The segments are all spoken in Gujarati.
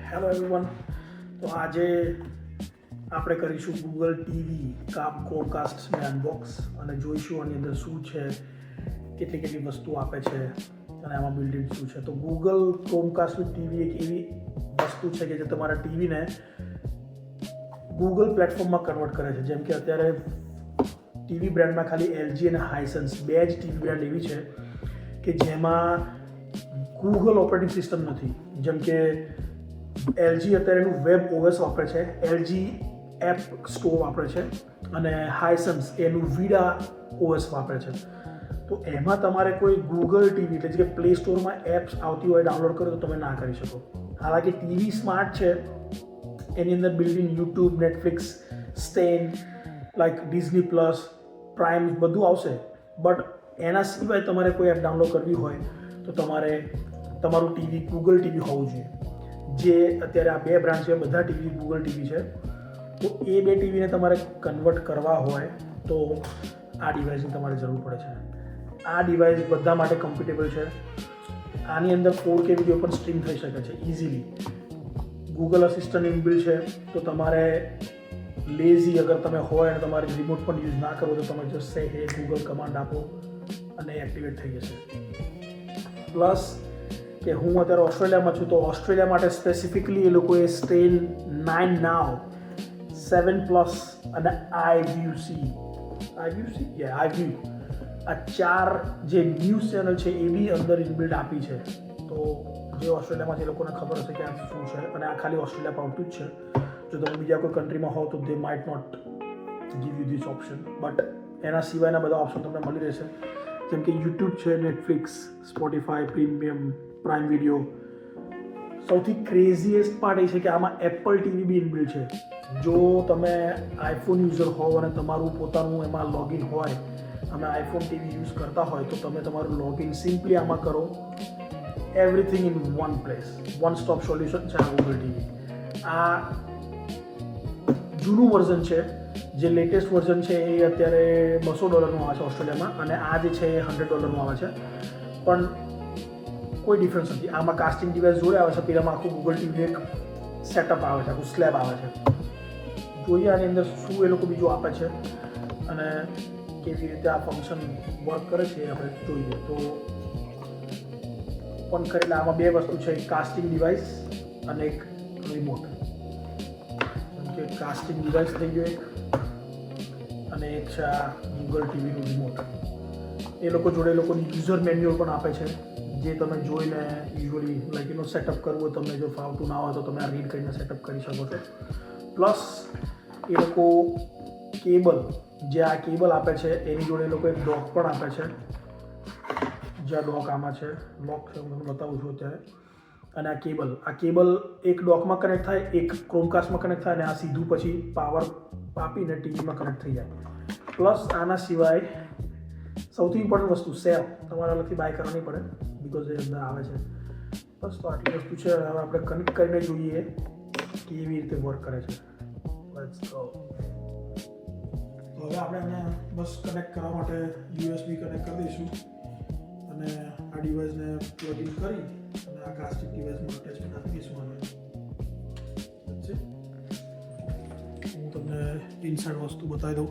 Hello everyone. તો આજે આપણે કરીશું ગૂગલ ટીવી ક્રોમકાસ્ટને અનબોક્સ અને જોઈશું આની અંદર શું છે, કેટલી કેટલી વસ્તુ આપે છે અને આમાં બિલ્ડિંગ શું છે. તો ગૂગલ ક્રોમકાસ્ટ ટીવી એક એવી વસ્તુ છે કે જે તમારા ટીવીને ગૂગલ પ્લેટફોર્મમાં કન્વર્ટ કરે છે. જેમ કે અત્યારે ટીવી બ્રાન્ડમાં ખાલી એલજી અને હાયસન્સ બે જ ટીવી બ્રાન્ડ એવી છે કે જેમાં ગૂગલ ઓપરેટિંગ સિસ્ટમ નથી. જેમ કે એલજી અત્યારે એનું વેબ ઓએસ વાપરે છે, એલજી એપ સ્ટોર વાપરે છે અને હાયસન્સ એનું વીડા ઓએસ વાપરે છે. તો એમાં તમારે કોઈ ગૂગલ ટીવી એટલે કે પ્લે સ્ટોરમાં એપ્સ આવતી હોય ડાઉનલોડ કરો તો તમે ના કરી શકો. હાલાકી ટીવી સ્માર્ટ છે, એની અંદર built in YouTube, Netflix, Stan, like Disney plus, Prime બધું આવશે. બટ એના સિવાય તમારે કોઈ એપ ડાઉનલોડ કરવી હોય તો તમારે તમારું ટીવી ગૂગલ ટીવી હોવું જોઈએ. જે અત્યારે આ બે બ્રાન્ડ છે બધા ટીવી ગૂગલ ટીવી છે. તો એ બે ટીવીને તમારે કન્વર્ટ કરવા હોય તો આ ડિવાઇસની તમારે જરૂર પડે છે. આ ડિવાઇસ બધા માટે કમ્ફર્ટેબલ છે. આની અંદર 4K વિડીયો પણ સ્ટ્રીમ થઈ શકે છે ઇઝીલી. ગૂગલ અસિસ્ટન્ટ ઇનબિલ્ટ છે, તો તમારે લેઝી અગર તમે હોય અને તમારે રિમોટ પણ યુઝ ના કરવો તો તમે જસ્ટ સે હે ગૂગલ કમાન્ડ આપો અને એક્ટિવેટ થઈ જશે. પ્લસ કે હું અત્યારે ઓસ્ટ્રેલિયામાં છું તો ઓસ્ટ્રેલિયા માટે સ્પેસિફિકલી એ લોકોએ સ્ટેન 9 નાવ, 7+ અને આઈવ્યુ આ 4 જે ન્યૂઝ ચેનલ છે એ બી અંદર ઇનબિલ્ટ આપી છે. તો જે ઓસ્ટ્રેલિયામાં જે લોકોને ખબર હશે કે આ શું છે, અને આ ખાલી ઓસ્ટ્રેલિયા પર આવતું જ છે. જો તમે બીજા કોઈ કન્ટ્રીમાં હોવ તો they might not give you this option, but એના સિવાયના બધા ઓપ્શન તમને મળી રહેશે. જેમ કે યુટ્યુબ છે, Netflix, Spotify, premium, prime video. સૌથી ક્રેઝીએસ્ટ પાર્ટ એ છે કે આમાં એપલ ટીવી બી ઇનબિલ્ટ છે. જો તમે આઈફોન યુઝર હોવ અને તમારું પોતાનું એમાં લોગિન હોય અને આઈફોન ટીવી યુઝ કરતા હોય તો તમે તમારું લોગિન સિમ્પલી આમાં કરો. Everything in one place, one stop solution છે આ ગૂગલ ટીવી. આ જૂનું વર્ઝન છે. જે લેટેસ્ટ વર્ઝન છે એ અત્યારે $200 આવે છે ઓસ્ટ્રેલિયામાં, અને આ જે છે એ $100 આવે છે. પણ કોઈ ડિફરન્સ નથી. આમાં કાસ્ટિંગ ડિવાઇસ જોડે આવે છે, પેલામાં આખું ગૂગલ ટીવી એક સેટઅપ આવે છે, આખું સ્લેબ આવે છે. જોઈએ આની અંદર શું એ લોકો બીજું આપે છે અને કેવી રીતે આ ફંક્શન વર્ક કરે છે એ આપણે જોઈએ. તો પણ કરેલા આમાં બે વસ્તુ છે, એક કાસ્ટિંગ ડિવાઇસ અને એક રિમોટ. જેમ કે કાસ્ટિંગ ડિવાઇસ થઈ ગયો એક, અને એક છે આ ગૂગલ ટીવીનું રિમોટ. એ લોકો જોડે એ લોકોની યુઝર મેન્યુઅલ પણ આપે છે, જે તમે જોઈને યુઝ્યુઅલી લાઈક એનો સેટઅપ કરવું હોય તમને જો ફાવતું ના હોય તો તમે આ રીડ કરીને સેટઅપ કરી શકો છો. પ્લસ એ લોકો કેબલ, જે આ કેબલ આપે છે એની જોડે એ લોકો એક ડોક પણ આપે છે. જે આ ડોક આમાં છે, લોક છે, હું તમને બતાવું છું અત્યારે. અને આ કેબલ એક ડોકમાં કનેક્ટ થાય, એક ક્રોમકાસ્ટમાં કનેક્ટ થાય, અને આ સીધું પછી પાવર આપીને ટીવીમાં કનેક્ટ થઈ જાય. પ્લસ આના સિવાય સૌથી ઇમ્પોર્ટન્ટ વસ્તુ સેલ તમારે અલગથી બાય કરવાની પડે બિકોઝ એ અંદર આવે છે. બસ તો આટલી વસ્તુ છે. હવે આપણે કનેક્ટ કરીને જોઈએ કેવી રીતે વર્ક કરે છે. Let's go. તો હવે આપણે એને બસ કનેક્ટ કરવા માટે યુએસબી કનેક્ટ કરી દઈશું અને આ ડિવાઇસને પ્લગ ઇન કરી અને આ કાસ્ટિંગ ડિવાઇસમાં અટેચમેન્ટ આપી દઈશું. આને હું તમને ઇનસાઇડ વસ્તુ બતાવી દઉં.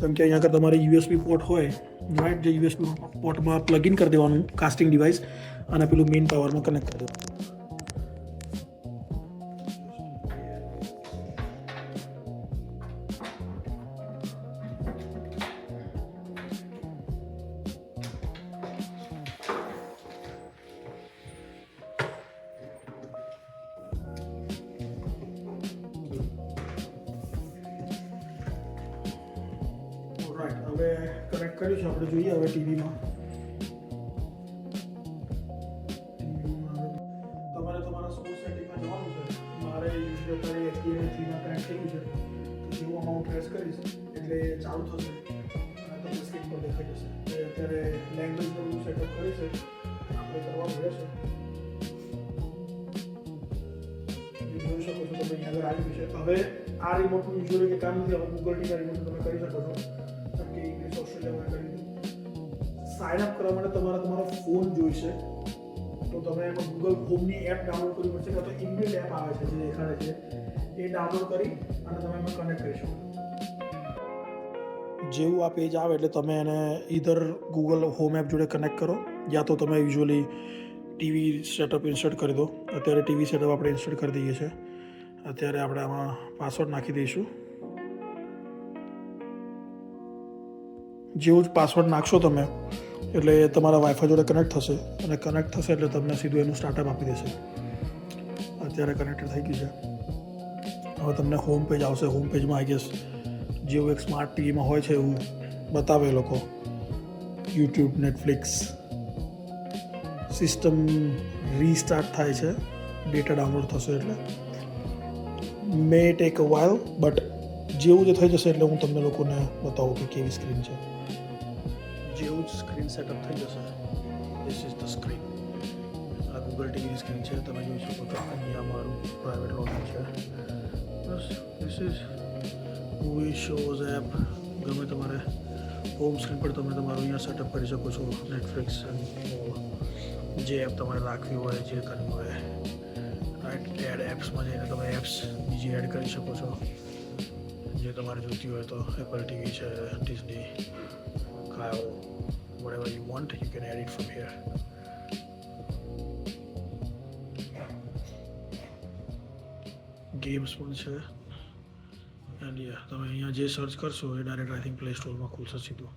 જેમ કે અહીંયા આગળ તમારે યુએસબી પોર્ટ હોય, રાઈટ, જે યુએસબી પોર્ટમાં પ્લગ ઇન કરી દેવાનું કાસ્ટિંગ ડિવાઇસ અને પેલું મેઇન પાવરમાં કનેક્ટ કરી દેવાનું. રાઈટ, હવે કનેક્ટ કર્યું છે આપણે. જોઈએ હવે ટીવીમાં તમારે તમારા સોર્સ સેટિંગમાં જવાનું છે. મારે યુઝલી અત્યારે HDMI કનેક્ટ થયું છે. જેવું આમાં હું પ્રેસ કરીશ એટલે ચાલુ થશે અને તમને સ્ક્રીન પર દેખાઈ જશે. અત્યારે લેંગ્વેજનું હું સેટઅપ કરીશ, આપણે કરવાનું રહેશે. જોઈ શકો છો તમે અહીંયા આગળ આવી છે. હવે આ રિમોટનું યુઝ્યુઅલી કે કામ નથી. હવે ગૂગલ ટીવી રિમોટ તમે કરી શકો છો. ઓસ્ટ્રેલિયામાં કરી સાઇન અપ કરવા માટે તમારો ફોન જોઈશે. તો તો તમે એમાં ગૂગલ હોમની એપ ડાઉનલોડ કરવી પડશે, કાં તો ઇનબિલ્ટ એપ આવે છે જે દેખાડે છે એ ડાઉનલોડ કરી અને તમે એમાં કનેક્ટ કરી શકો. જેવું આ પેજ આવે એટલે તમે એને ઈધર ગૂગલ હોમ એપ જોડે કનેક્ટ કરો, યા તો તમે યુઝ્યુઅલી ટીવી સેટઅપ ઇન્સ્ટોલ કરી દો. અત્યારે ટીવી સેટઅપ આપણે ઇન્સ્ટોલ કરી દઈએ છીએ. અત્યારે આપણે આમાં પાસવર્ડ નાખી દઈશું. જેવું જ પાસવર્ડ નાખશો તમે એટલે તમારા વાઈફાઈ જોડે કનેક્ટ થશે, અને કનેક્ટ થશે એટલે તમને સીધું એનું સ્ટાર્ટઅપ આપી દેશે. અત્યારે કનેક્ટેડ થઈ ગયું છે. હવે તમને હોમ પેજ આવશે. હોમ પેજમાં આઈ ગેસ જેવું એક સ્માર્ટ ટીવીમાં હોય છે એવું બતાવે લોકો. YouTube, Netflix. સિસ્ટમ રીસ્ટાર્ટ થાય છે, ડેટા ડાઉનલોડ થશે એટલે may take a while, but જેવું જે થઈ જશે એટલે હું તમને લોકોને બતાવું કે કેવી સ્ક્રીન છે. જેવું જ સ્ક્રીન સેટઅપ થઈ જશે, ધીસ ઇઝ ધ સ્ક્રીન. આ ગૂગલ ટીવીની સ્ક્રીન છે, તમે જોઈ શકો છો. અહીંયા મારું પ્રાઇવેટ લોગિન છે. બસ this is movie shows app. ગમે તમારે હોમ સ્ક્રીન પર તમે તમારું અહીંયા સેટઅપ કરી શકો છો. નેટફ્લિક્સ જે એપ તમારે રાખવી હોય, જે કરવી હોય, રાઈટ. એડ એપ્સમાં જઈને તમે એપ્સ બીજી એડ કરી શકો છો જે તમારે જોઈતી હોય. તો એપલ ટીવી છે, Disney, Kayo, whatever you want, you can add it from here. Games પણ છે. એન્ડ તમે અહીંયા જે સર્ચ કરશો એ ડાયરેક્ટ આઈ થિંક પ્લે સ્ટોરમાં ખુલશે સીધું.